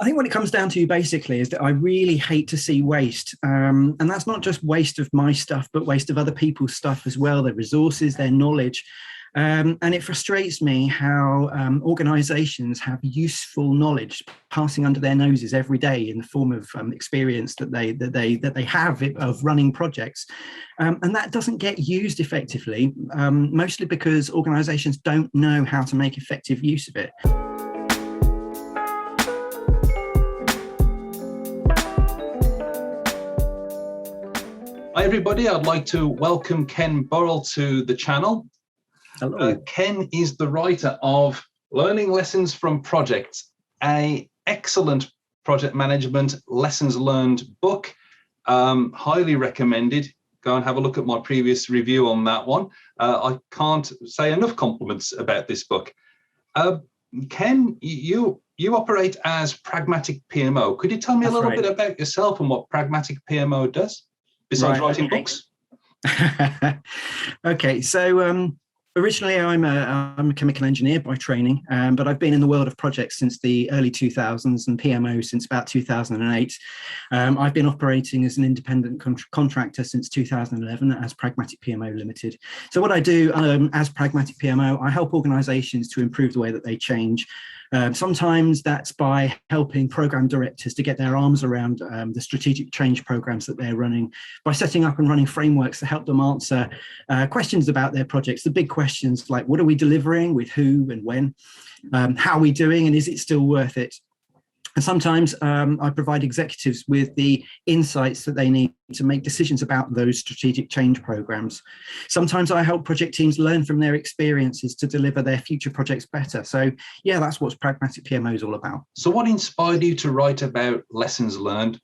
I think what it comes down to basically is that I really hate to see waste. And that's not just waste of my stuff, but waste of other people's stuff as well, their resources, their knowledge. And it frustrates me how organizations have useful knowledge passing under their noses every day in the form of experience that they have of running projects. And that doesn't get used effectively, mostly because organizations don't know how to make effective use of it. Hi everybody, I'd like to welcome Ken Burrell to the channel. Hello. Ken is the writer of Learning Lessons from Projects, an excellent project management lessons learned book, highly recommended. Go and have a look at my previous review on that one. I can't say enough compliments about this book. Ken, you operate as Pragmatic PMO. Could you tell me a little bit about yourself and what Pragmatic PMO does? Besides writing books? Okay, so originally I'm a chemical engineer by training, but I've been in the world of projects since the early 2000s and PMO since about 2008. I've been operating as an independent contractor since 2011 as Pragmatic PMO Limited. So what I do as Pragmatic PMO, I help organizations to improve the way that they change. Sometimes that's by helping program directors to get their arms around the strategic change programs that they're running, by setting up and running frameworks to help them answer questions about their projects, the big questions like what are we delivering, with who and when, how are we doing, and is it still worth it? And sometimes I provide executives with the insights that they need to make decisions about those strategic change programs. Sometimes I help project teams learn from their experiences to deliver their future projects better. So yeah, that's what Pragmatic PMO is all about. So what inspired you to write about lessons learned?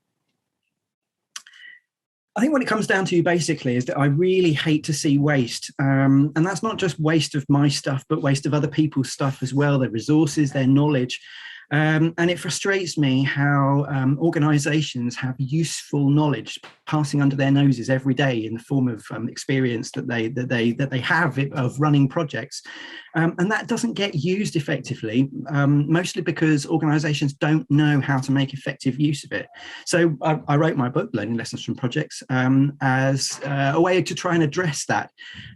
I think what it comes down to basically is that I really hate to see waste. And that's not just waste of my stuff, but waste of other people's stuff as well, their resources, their knowledge. And it frustrates me how organizations have useful knowledge passing under their noses every day in the form of experience that they have of running projects. And that doesn't get used effectively, mostly because organizations don't know how to make effective use of it. So I wrote my book, Learning Lessons from Projects, as a way to try and address that,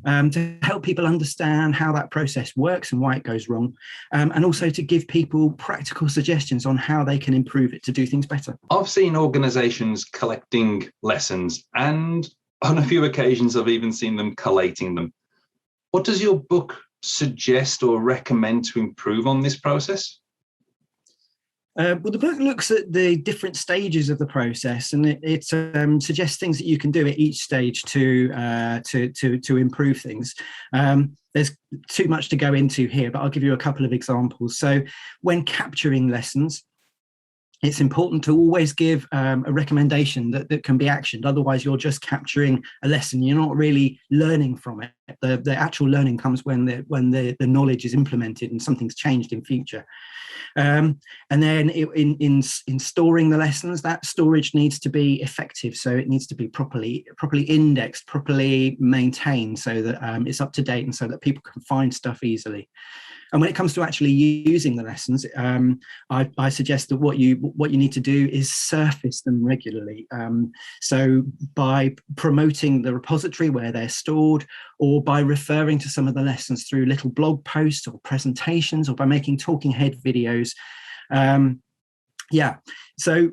to help people understand how that process works and why it goes wrong, and also to give people practical suggestions on how they can improve it to do things better. I've seen organizations collecting lessons, and on a few occasions I've even seen them collating them. What does your book suggest or recommend to improve on this process? Well, the book looks at the different stages of the process, and it suggests things that you can do at each stage to improve things. There's too much to go into here, but I'll give you a couple of examples. So when capturing lessons, it's important to always give a recommendation that can be actioned. Otherwise, you're just capturing a lesson. You're not really learning from it. The actual learning comes when the knowledge is implemented and something's changed in future. And then in storing the lessons, that storage needs to be effective. So it needs to be properly indexed, properly maintained, so that it's up to date and so that people can find stuff easily. And when it comes to actually using the lessons, I suggest that what you need to do is surface them regularly. So by promoting the repository where they're stored, or by referring to some of the lessons through little blog posts or presentations, or by making talking head videos. Yeah. So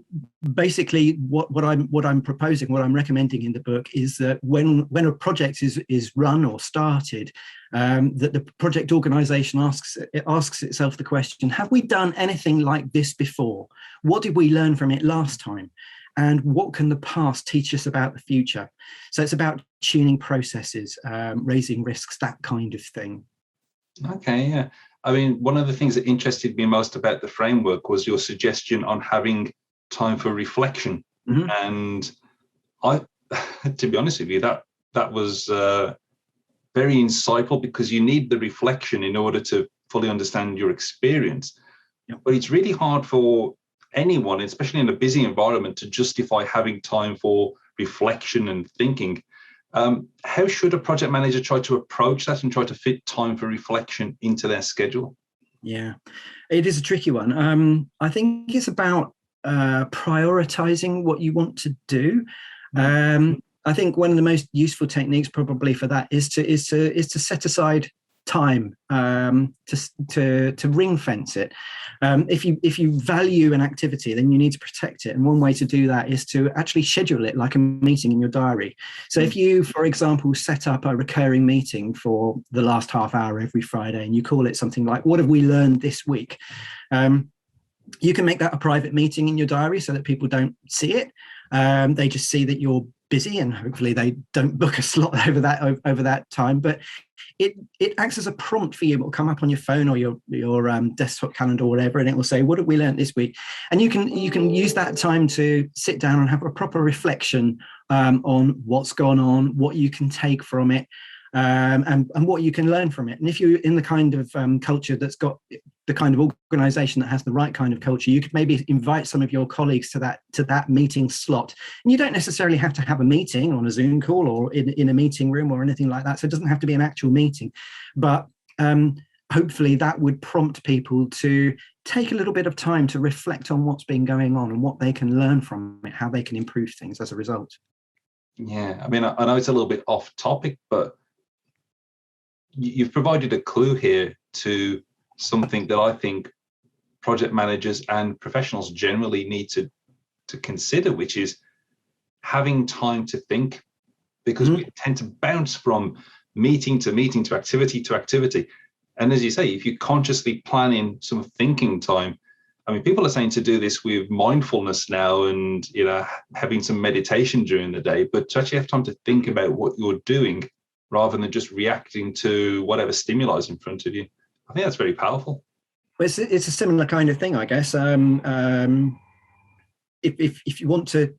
basically, what I'm proposing, what I'm recommending in the book is that when a project is run or started, that the project organization asks itself the question: have we done anything like this before? What did we learn from it last time? And what can the past teach us about the future? So it's about tuning processes, raising risks, that kind of thing. Okay, yeah. I mean, one of the things that interested me most about the framework was your suggestion on having time for reflection. Mm-hmm. And I, to be honest with you, that was very insightful, because you need the reflection in order to fully understand your experience. Yep. But it's really hard for anyone, especially in a busy environment, to justify having time for reflection and thinking. How should a project manager try to approach that and try to fit time for reflection into their schedule? Yeah, it is a tricky one. I think it's about prioritizing what you want to do. I think one of the most useful techniques probably for that is to set aside time, to ring fence it. If you value an activity, then you need to protect it, and one way to do that is to actually schedule it like a meeting in your diary. So if you, for example, set up a recurring meeting for the last half hour every Friday, and you call it something like "What have we learned this week?" You can make that a private meeting in your diary so that people don't see it. They just see that you're busy, and hopefully they don't book a slot over that time. But it acts as a prompt for you. It will come up on your phone or your desktop calendar or whatever, and it will say, "What have we learned this week?" And you can use that time to sit down and have a proper reflection on what's gone on, what you can take from it, and what you can learn from it. And if you're in the kind of culture that's got the kind of organization that has the right kind of culture, you could maybe invite some of your colleagues to that meeting slot. And you don't necessarily have to have a meeting on a Zoom call or in a meeting room or anything like that. So it doesn't have to be an actual meeting, but hopefully that would prompt people to take a little bit of time to reflect on what's been going on and what they can learn from it, how they can improve things as a result. Yeah, I mean, I know it's a little bit off topic, but you've provided a clue here to something that I think project managers and professionals generally need to consider, which is having time to think, because we tend to bounce from meeting to meeting to activity. And as you say, if you consciously plan in some thinking time, I mean, people are saying to do this with mindfulness now and, having some meditation during the day, but to actually have time to think about what you're doing rather than just reacting to whatever stimuli is in front of you. I think that's very powerful. Well, it's a similar kind of thing, I guess. If you want to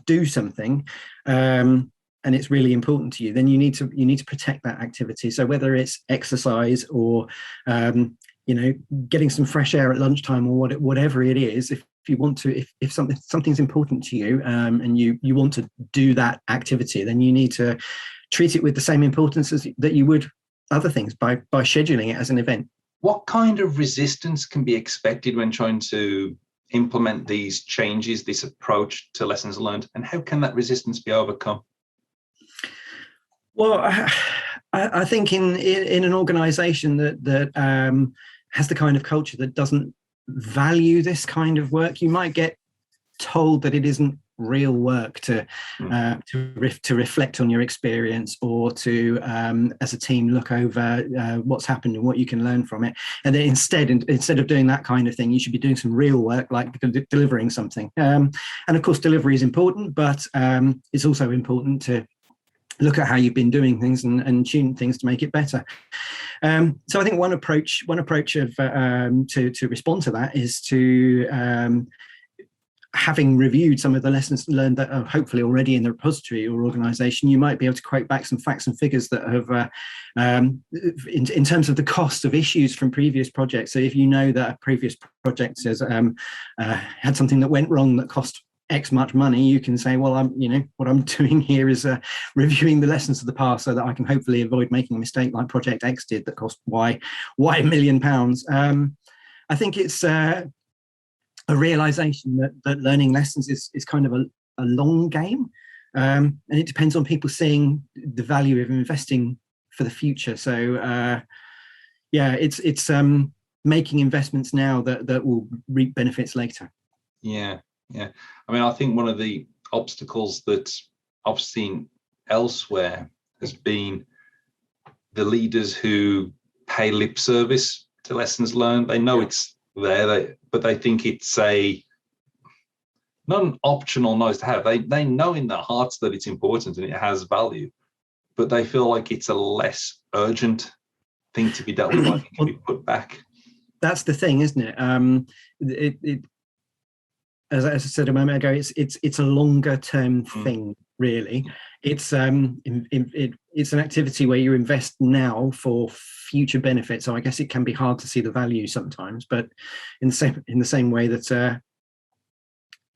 do something, and it's really important to you, then you need to protect that activity. So whether it's exercise or getting some fresh air at lunchtime or whatever it is, if you want to, if something's important to you, and you want to do that activity, then you need to treat it with the same importance that you would other things by scheduling it as an event. What kind of resistance can be expected when trying to implement these changes, this approach to lessons learned, and how can that resistance be overcome? Well, I think in an organization that has the kind of culture that doesn't value this kind of work, you might get told that it isn't real work to reflect on your experience, or to as a team look over what's happened and what you can learn from it. And then instead of doing that kind of thing, you should be doing some real work, like delivering something. And of course, delivery is important, but it's also important to look at how you've been doing things and tune things to make it better. So I think one approach of to respond to that is to having reviewed some of the lessons learned that are hopefully already in the repository or organization, you might be able to quote back some facts and figures that have, in terms of the cost of issues from previous projects. So if you know that a previous project has had something that went wrong that cost X much money, you can say, well, what I'm doing here is reviewing the lessons of the past so that I can hopefully avoid making a mistake like Project X did that cost Y £1 million. I think it's a realization that learning lessons is kind of a long game, and it depends on people seeing the value of investing for the future. So it's making investments now that will reap benefits later. Yeah. I mean, I think one of the obstacles that I've seen elsewhere has been the leaders who pay lip service to lessons learned. They know it's there, but they think it's not an optional nice to have. They know in their hearts that it's important and it has value, but they feel like it's a less urgent thing to be dealt with. I think can be put back. That's the thing, isn't it? As I said a moment ago, it's a longer term thing, really. It's it's an activity where you invest now for future benefits. So I guess it can be hard to see the value sometimes, but in the same way that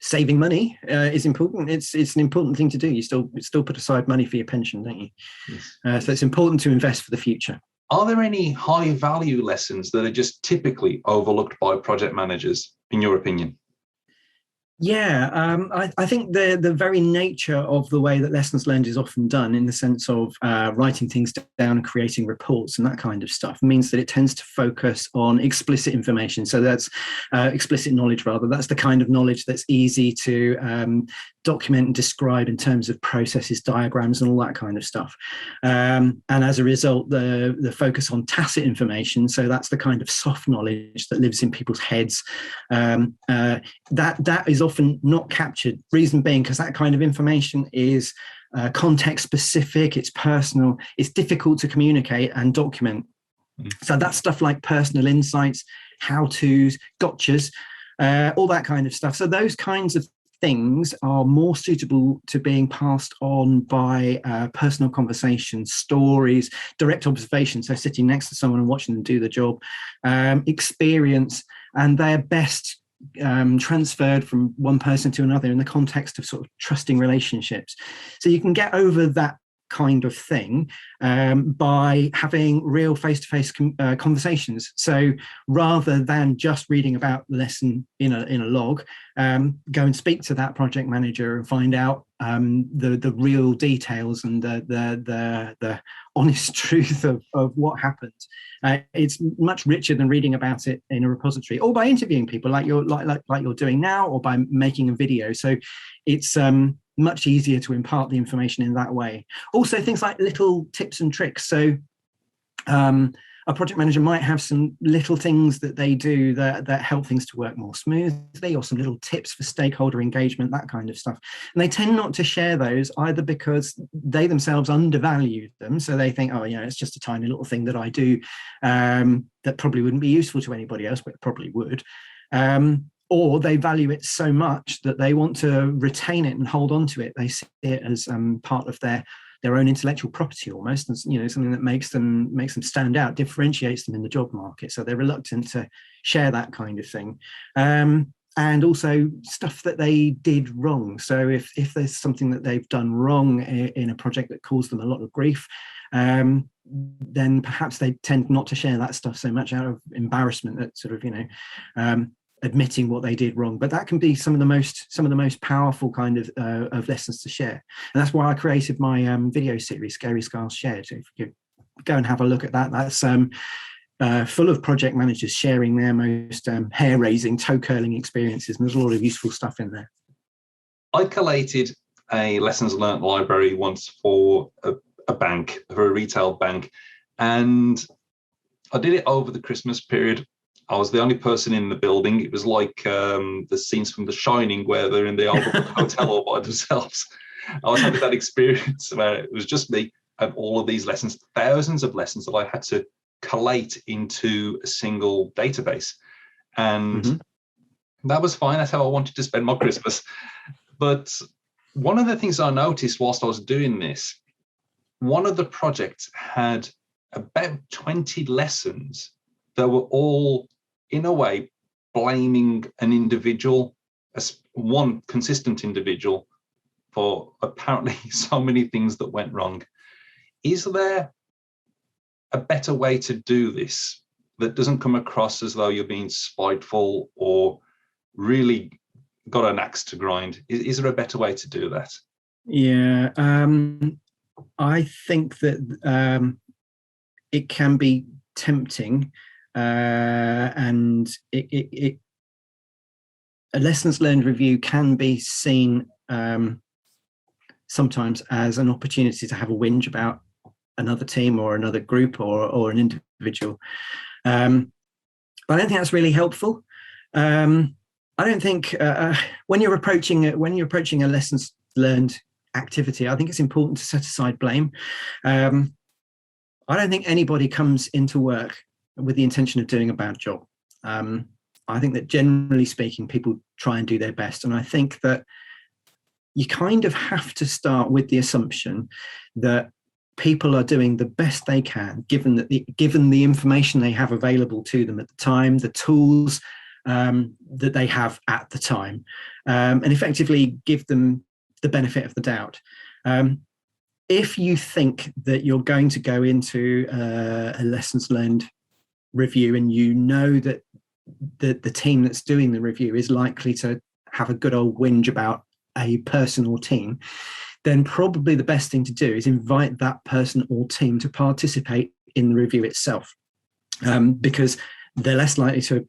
saving money is important, it's an important thing to do. You still put aside money for your pension, don't you? Yes. So it's important to invest for the future. Are there any high value lessons that are just typically overlooked by project managers, in your opinion? Yeah, I think the very nature of the way that lessons learned is often done, in the sense of writing things down and creating reports and that kind of stuff, means that it tends to focus on explicit information. So that's explicit knowledge, rather. That's the kind of knowledge that's easy to document and describe in terms of processes, diagrams, and all that kind of stuff. And as a result, the focus on tacit information, so that's the kind of soft knowledge that lives in people's heads, that is often not captured. Reason being, because that kind of information is context specific, it's personal, it's difficult to communicate and document. So that's stuff like personal insights, how-tos, gotchas, all that kind of stuff. So those kinds of things are more suitable to being passed on by personal conversations, stories, direct observation, so sitting next to someone and watching them do the job, experience, and they're best transferred from one person to another in the context of sort of trusting relationships. So you can get over that kind of thing by having real face-to-face conversations. So rather than just reading about the lesson in a log, go and speak to that project manager and find out the real details and the honest truth of what happened. It's much richer than reading about it in a repository, or by interviewing people like you're doing now, or by making a video. So it's much easier to impart the information in that way. Also, things like little tips and tricks. So a project manager might have some little things that they do that help things to work more smoothly, or some little tips for stakeholder engagement, that kind of stuff. And they tend not to share those, either because they themselves undervalue them. So they think, oh, it's just a tiny little thing that I do that probably wouldn't be useful to anybody else, but it probably would. Or they value it so much that they want to retain it and hold on to it. They see it as part of their own intellectual property, almost, and something that makes them stand out, differentiates them in the job market. So they're reluctant to share that kind of thing. And also stuff that they did wrong. So if there's something that they've done wrong in a project that caused them a lot of grief, then perhaps they tend not to share that stuff so much out of embarrassment, that sort of admitting what they did wrong. But that can be some of the most powerful kind of lessons to share. And that's why I created my video series, Scary Scars Shared. So if you could go and have a look at that, that's full of project managers sharing their most hair-raising, toe-curling experiences. And there's a lot of useful stuff in there. I collated a lessons learned library once for a bank, for a retail bank. And I did it over the Christmas period. I was the only person in the building. It was like the scenes from The Shining, where they're in the Overlook Hotel all by themselves. I was having that experience where it was just me and all of these lessons, thousands of lessons that I had to collate into a single database. And that was fine. That's how I wanted to spend my Christmas. But one of the things I noticed whilst I was doing this, one of the projects had about 20 lessons that were all, in a way, blaming an individual, as one consistent individual, for apparently so many things that went wrong. Is there a better way to do this that doesn't come across as though you're being spiteful or really got an axe to grind? Is there a better way to do that? Yeah, I think that it can be tempting. And a lessons learned review can be seen sometimes as an opportunity to have a whinge about another team or another group or an individual. But I don't think that's really helpful. I don't think when you're approaching a lessons learned activity, I think it's important to set aside blame. I don't think anybody comes into work with the intention of doing a bad job. I think that generally speaking, people try and do their best. And I think that you kind of have to start with the assumption that people are doing the best they can, given the information they have available to them at the time, the tools that they have at the time, and effectively give them the benefit of the doubt. If you think that you're going to go into a lessons learned review and you know that the team that's doing the review is likely to have a good old whinge about a person or team, then probably the best thing to do is invite that person or team to participate in the review itself, because they're less likely to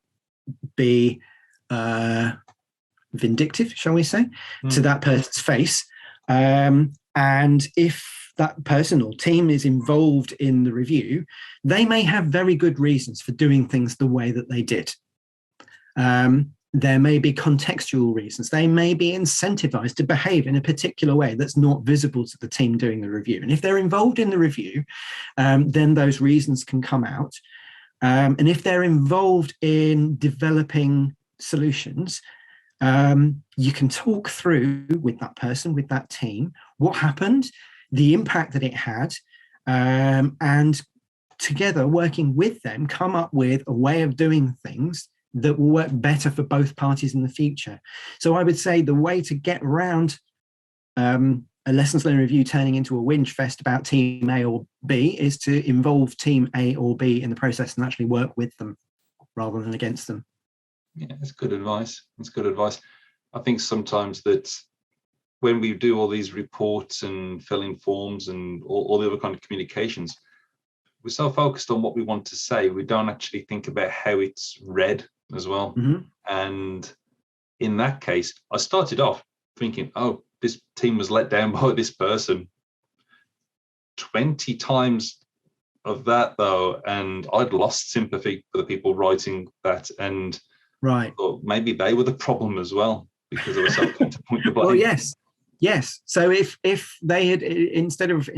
be vindictive, shall we say, to that person's face. And if that person or team is involved in the review, they may have very good reasons for doing things the way that they did. There may be contextual reasons. They may be incentivized to behave in a particular way that's not visible to the team doing the review. And if they're involved in the review, then those reasons can come out. And if they're involved in developing solutions, you can talk through with that person, with that team, what happened, the impact that it had, and together, working with them, come up with a way of doing things that will work better for both parties in the future. So I would say the way to get around a lessons learned review turning into a whinge fest about team A or B is to involve team A or B in the process and actually work with them rather than against them. Yeah, that's good advice. It's good advice. I think sometimes that when we do all these reports and filling forms and all the other kind of communications, we're so focused on what we want to say, we don't actually think about how it's read as well. And in that case, I started off thinking, oh, this team was let down by this person. 20 times of that, though, and I'd lost sympathy for the people writing that. And right, maybe they were the problem as well, because they were so quick to point the blame. Well, yes. So if they had, instead of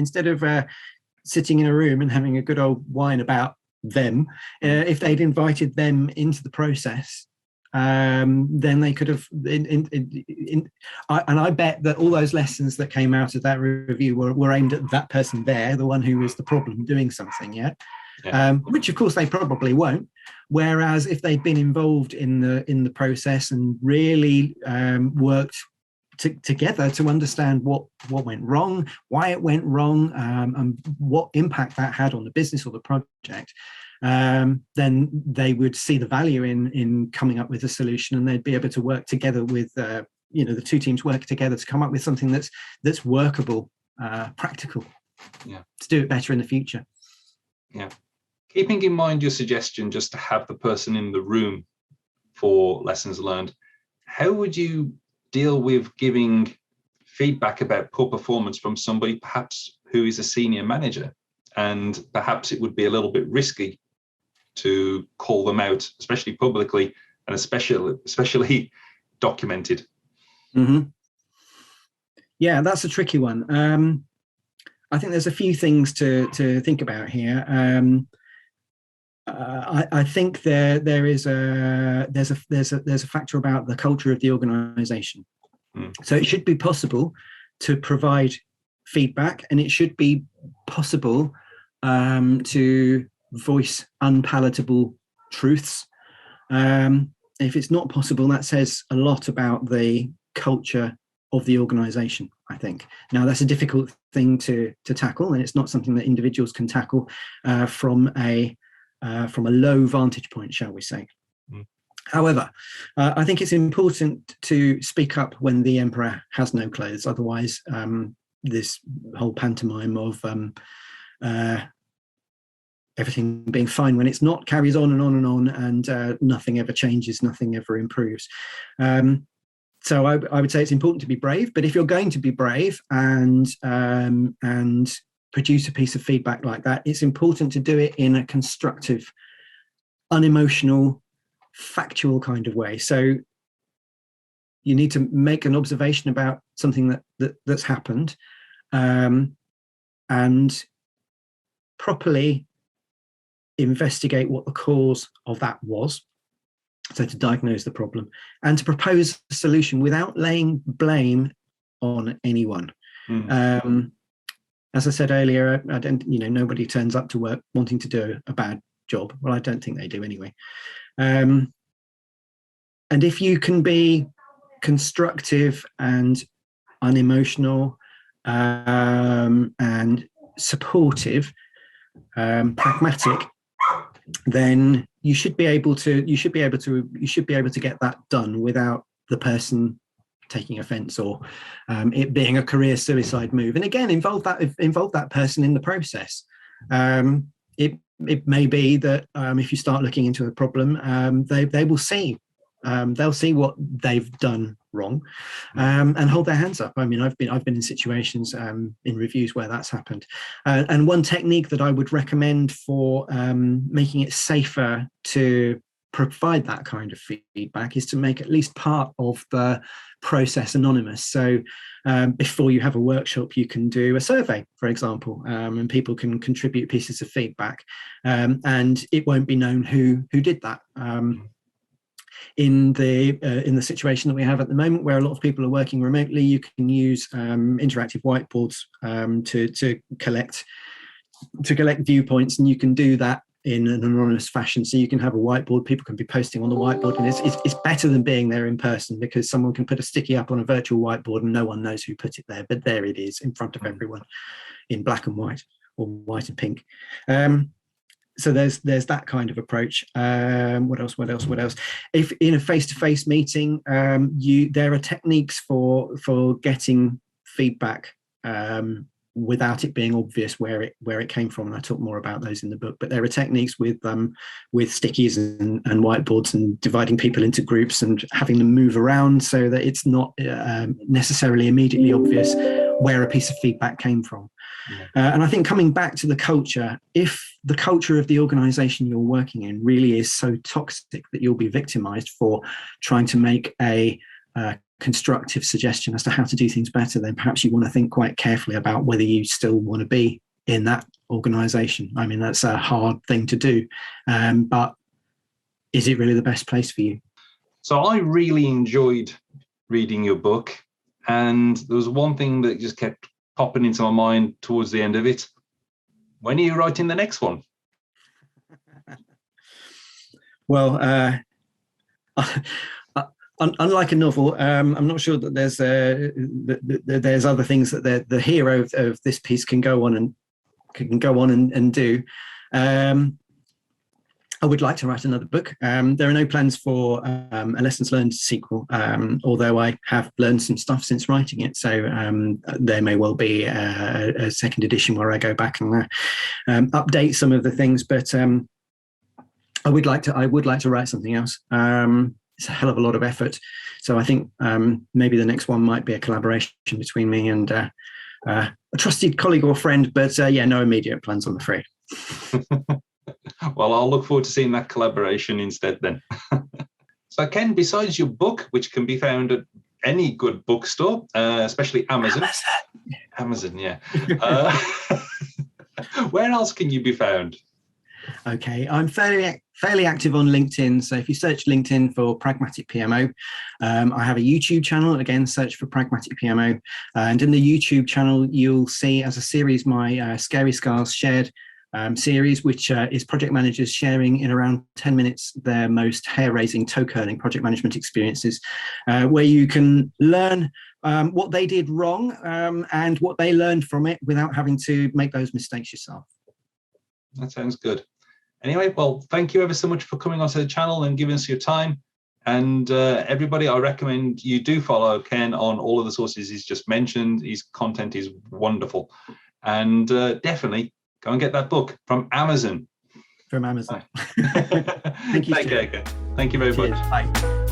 sitting in a room and having a good old whine about them, if they'd invited them into the process, then they could have. And I bet that all those lessons that came out of that review were aimed at that person there, the one who was the problem doing something. Yeah. Which of course they probably won't. Whereas if they'd been involved in the process and really worked together to understand what went wrong, why it went wrong, and what impact that had on the business or the project, then they would see the value in coming up with a solution, and they'd be able to work together with the two teams work together to come up with something that's workable, practical, to do it better in the future. Yeah. Keeping in mind your suggestion just to have the person in the room for lessons learned, how would you deal with giving feedback about poor performance from somebody perhaps who is a senior manager, and perhaps it would be a little bit risky to call them out, especially publicly and especially documented? Yeah, that's a tricky one. I think there's a few things to think about here. I think there's a factor about the culture of the organization. So it should be possible to provide feedback, and it should be possible to voice unpalatable truths. If it's not possible, that says a lot about the culture of the organization, I think. Now, that's a difficult thing to tackle, and it's not something that individuals can tackle from a low vantage point, shall we say. However, I think it's important to speak up when the emperor has no clothes. Otherwise, this whole pantomime of everything being fine when it's not carries on and on and on, and nothing ever changes, nothing ever improves. So I would say it's important to be brave, but if you're going to be brave and produce a piece of feedback like that, it's important to do it in a constructive, unemotional, factual kind of way. So you need to make an observation about something that's happened, and properly investigate what the cause of that was. So to diagnose the problem and to propose a solution without laying blame on anyone. As I said earlier, nobody turns up to work wanting to do a bad job. Well, I don't think they do anyway. And if you can be constructive and unemotional and supportive, pragmatic, then you should be able to get that done without the person taking offence, or it being a career suicide move. And again, involve that person in the process. It may be that if you start looking into a problem, they will see. They'll see what they've done wrong, and hold their hands up. I mean, I've been in situations in reviews where that's happened. And one technique that I would recommend for making it safer to provide that kind of feedback is to make at least part of the process anonymous. So before you have a workshop, you can do a survey, for example, and people can contribute pieces of feedback, and it won't be known who did that. In the situation that we have at the moment, where a lot of people are working remotely, you can use interactive whiteboards to collect viewpoints, and you can do that in an anonymous fashion. So you can have a whiteboard, people can be posting on the whiteboard, and it's better than being there in person, because someone can put a sticky up on a virtual whiteboard and no one knows who put it there, but there it is in front of everyone in black and white, or white and pink. So there's that kind of approach. What else? If in a face-to-face meeting, there are techniques for getting feedback without it being obvious where it came from, and I talk more about those in the book. But there are techniques with stickies and whiteboards, and dividing people into groups and having them move around so that it's not necessarily immediately obvious where a piece of feedback came from. And I think, coming back to the culture, if the culture of the organization you're working in really is so toxic that you'll be victimized for trying to make a constructive suggestion as to how to do things better, then perhaps you want to think quite carefully about whether you still want to be in that organization. I mean, that's a hard thing to do, but is it really the best place for you? So I really enjoyed reading your book, and there was one thing that just kept popping into my mind towards the end of it. When are you writing the next one? Well, unlike a novel, I'm not sure that there's other things that the hero of this piece can go on and do. I would like to write another book. There are no plans for a lessons learned sequel, although I have learned some stuff since writing it. So there may well be a second edition where I go back and update some of the things. But I would like to write something else. It's a hell of a lot of effort. So I think maybe the next one might be a collaboration between me and a trusted colleague or friend. But no immediate plans, I'm afraid. Well, I'll look forward to seeing that collaboration instead then. So Ken, besides your book, which can be found at any good bookstore, especially Amazon, yeah. Where else can you be found? Okay, I'm fairly active on LinkedIn. So if you search LinkedIn for Pragmatic PMO, I have a YouTube channel. Again, search for Pragmatic PMO. And in the YouTube channel, you'll see as a series my Scary Scars Shared series, which is project managers sharing in around 10 minutes their most hair-raising, toe-curling project management experiences, where you can learn what they did wrong and what they learned from it without having to make those mistakes yourself. That sounds good. Anyway, well, thank you ever so much for coming onto the channel and giving us your time. And everybody, I recommend you do follow Ken on all of the sources he's just mentioned. His content is wonderful. And definitely go and get that book from Amazon. From Amazon. Thank you. Take care, Ken. Thank you very much. Bye.